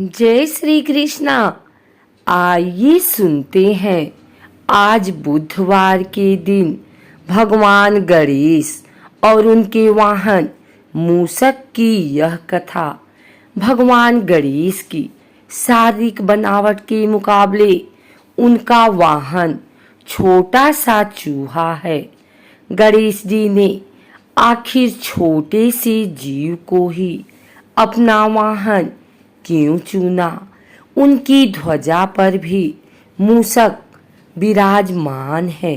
जय श्री कृष्णा। आइए सुनते हैं आज बुधवार के दिन भगवान गणेश और उनके वाहन मूषक की यह कथा। भगवान गणेश की शारीरिक बनावट के मुकाबले उनका वाहन छोटा सा चूहा है। गणेश जी ने आखिर छोटे से जीव को ही अपना वाहन क्यों चुना? उनकी ध्वजा पर भी मूषक विराजमान है।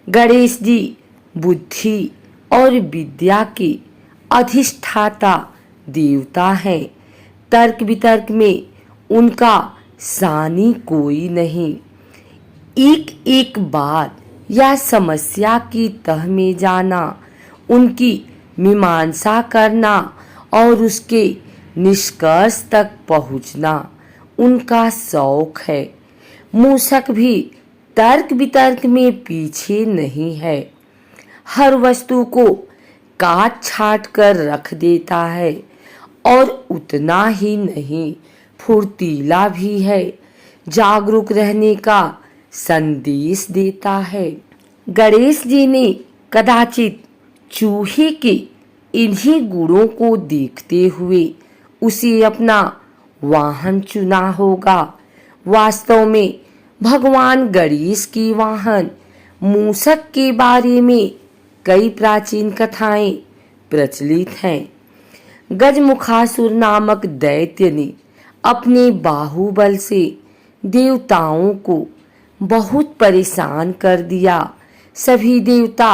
गणेश जी बुद्धि और विद्या के अधिष्ठाता देवता हैं। तर्क वितर्क में उनका सानी कोई नहीं। एक एक बात या समस्या की तह में जाना, उनकी मीमांसा करना और उसके निष्कर्ष तक पहुंचना उनका शौक है। मूषक भी तर्क वितर्क में पीछे नहीं है। हर वस्तु को काट छाट कर रख देता है और उतना ही नहीं, फुर्तीला भी है। जागरूक रहने का संदेश देता है। गणेश जी ने कदाचित चूहे के इन्हीं गुणों को देखते हुए उसे अपना वाहन चुना होगा। वास्तव में भगवान गणेश की वाहन मूषक के बारे में कई प्राचीन कथाएं प्रचलित हैं। गजमुखासुर नामक दैत्य ने अपने बाहुबल से देवताओं को बहुत परेशान कर दिया। सभी देवता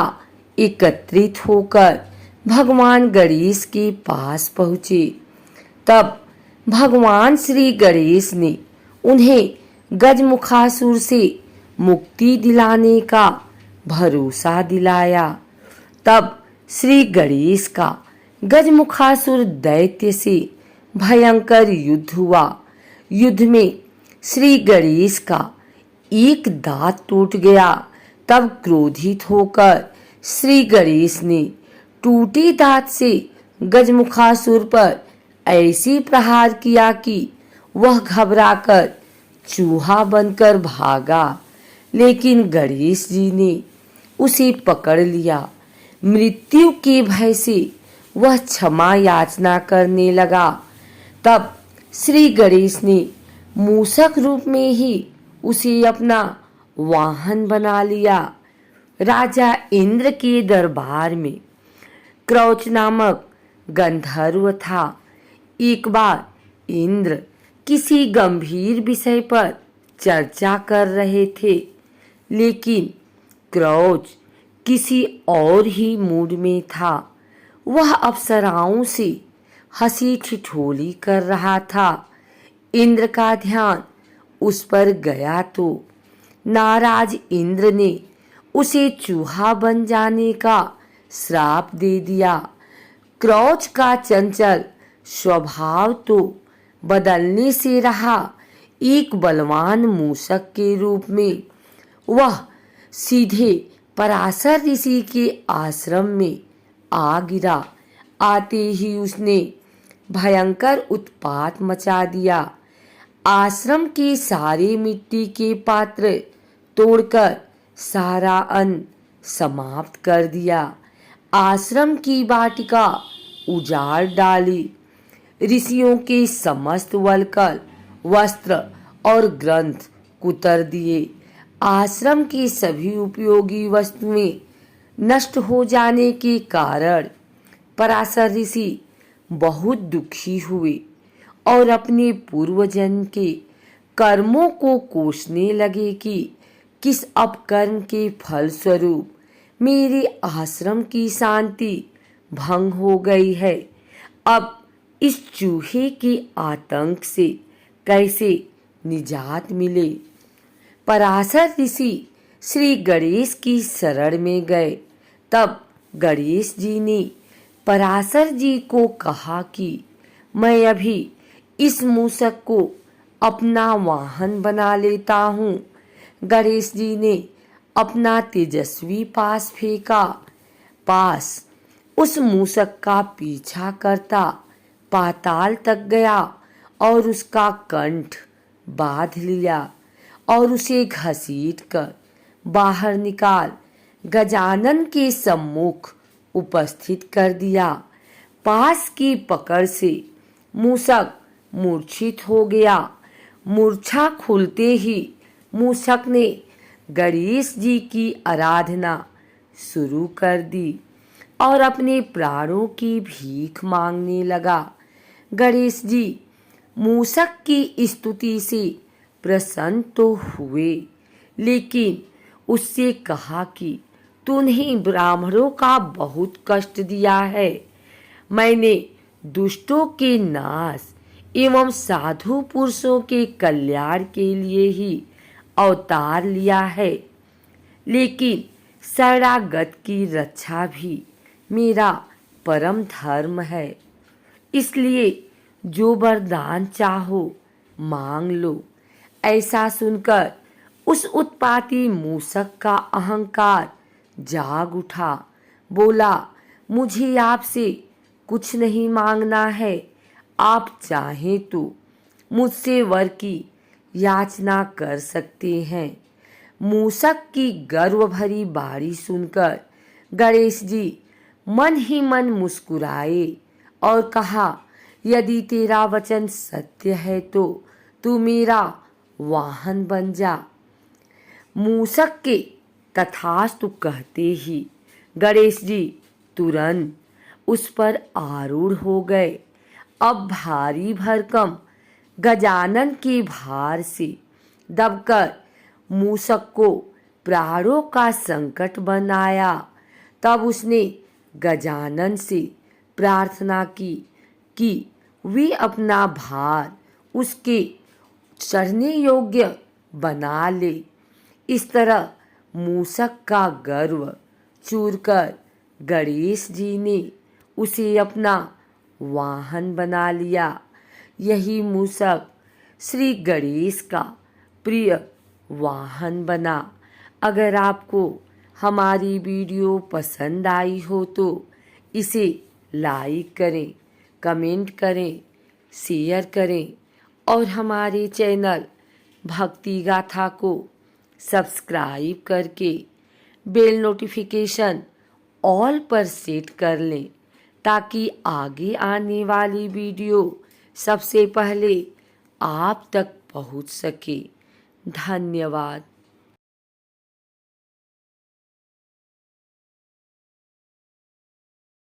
एकत्रित होकर भगवान गणेश के पास पहुँचे। तब भगवान श्री गणेश ने उन्हें गजमुखासुर से मुक्ति दिलाने का भरोसा दिलाया। तब श्री गणेश का गजमुखासुर दैत्य से भयंकर युद्ध हुआ। युद्ध में श्री गणेश का एक दांत टूट गया। तब क्रोधित होकर श्री गणेश ने टूटे दांत से गजमुखासुर पर ऐसी प्रहार किया कि वह घबराकर चूहा बनकर भागा। लेकिन गणेश जी ने उसे पकड़ लिया। मृत्यु के भय से वह क्षमा याचना करने लगा। तब श्री गणेश ने मूषक रूप में ही उसे अपना वाहन बना लिया। राजा इंद्र के दरबार में क्रौच नामक गंधर्व था। एक बार इंद्र किसी गंभीर विषय पर चर्चा कर रहे थे, लेकिन क्रौच किसी और ही मूड में था। वह अप्सराओं से हंसी ठिठोली कर रहा था। इंद्र का ध्यान उस पर गया तो नाराज इंद्र ने उसे चूहा बन जाने का श्राप दे दिया। क्रौच का चंचल स्वभाव तो बदलने से रहा। एक बलवान मूषक के रूप में वह सीधे पराशर ऋषि के आश्रम में आ गिरा। आते ही उसने भयंकर उत्पात मचा दिया। आश्रम के सारे मिट्टी के पात्र तोड़कर सारा अन्न समाप्त कर दिया। आश्रम की वाटिका उजाड़ डाली। ऋषियों के समस्त वल्कल, वस्त्र और ग्रंथ कुतर दिए। आश्रम की सभी उपयोगी वस्तुएं नष्ट हो जाने के कारण पराशर ऋषि बहुत दुखी हुए और अपने पूर्वजन्म के कर्मों को कोसने लगे कि किस अपकर्म के फल स्वरूप मेरे आश्रम की शांति भंग हो गई है। अब इस चूहे के आतंक से कैसे निजात मिले? पराशर ऋषि श्री गणेश की शरण में गए। तब गणेश जी ने पराशर जी को कहा कि मैं अभी इस मूषक को अपना वाहन बना लेता हूँ। गणेश जी ने अपना तेजस्वी पास फेंका। पास उस मूषक का पीछा करता पाताल तक गया और उसका कंठ बांध लिया और उसे घसीट कर बाहर निकाल गजानन के सम्मुख उपस्थित कर दिया। पास की पकड़ से मूषक मूर्छित हो गया। मूर्छा खुलते ही मूषक ने गणेश जी की आराधना शुरू कर दी और अपने प्राणों की भीख मांगने लगा। गणेश जी मूषक की स्तुति से प्रसन्न तो हुए, लेकिन उससे कहा कि तूने ब्राह्मणों का बहुत कष्ट दिया है। मैंने दुष्टों के नाश एवं साधु पुरुषों के कल्याण के लिए ही अवतार लिया है, लेकिन शरणागत की रक्षा भी मेरा परम धर्म है। इसलिए जो वरदान चाहो मांग लो। ऐसा सुनकर उस उत्पाती मूषक का अहंकार जाग उठा। बोला, मुझे आपसे कुछ नहीं मांगना है। आप चाहें तो मुझसे वर की याचना कर सकते हैं। मूषक की गर्व भरी बाणी सुनकर गणेश जी मन ही मन मुस्कुराए और कहा, यदि तेरा वचन सत्य है तो तू मेरा वाहन बन जा। मूषक के तथास्तु कहते ही गणेश जी तुरंत उस पर आरूढ़ हो गए। अब भारी भरकम गजानन के भार से दबकर मूषक को प्राणों का संकट बनाया। तब उसने गजानन से प्रार्थना की कि वे अपना भार उसके चढ़ने योग्य बना ले। इस तरह मूषक का गर्व चूरकर गणेश जी ने उसे अपना वाहन बना लिया। यही मूषक श्री गणेश का प्रिय वाहन बना। अगर आपको हमारी वीडियो पसंद आई हो तो इसे लाइक करें, कमेंट करें, शेयर करें और हमारे चैनल भक्ति गाथा को सब्सक्राइब करके बेल नोटिफिकेशन ऑल पर सेट कर लें, ताकि आगे आने वाली वीडियो सबसे पहले आप तक पहुंच सके। धन्यवाद।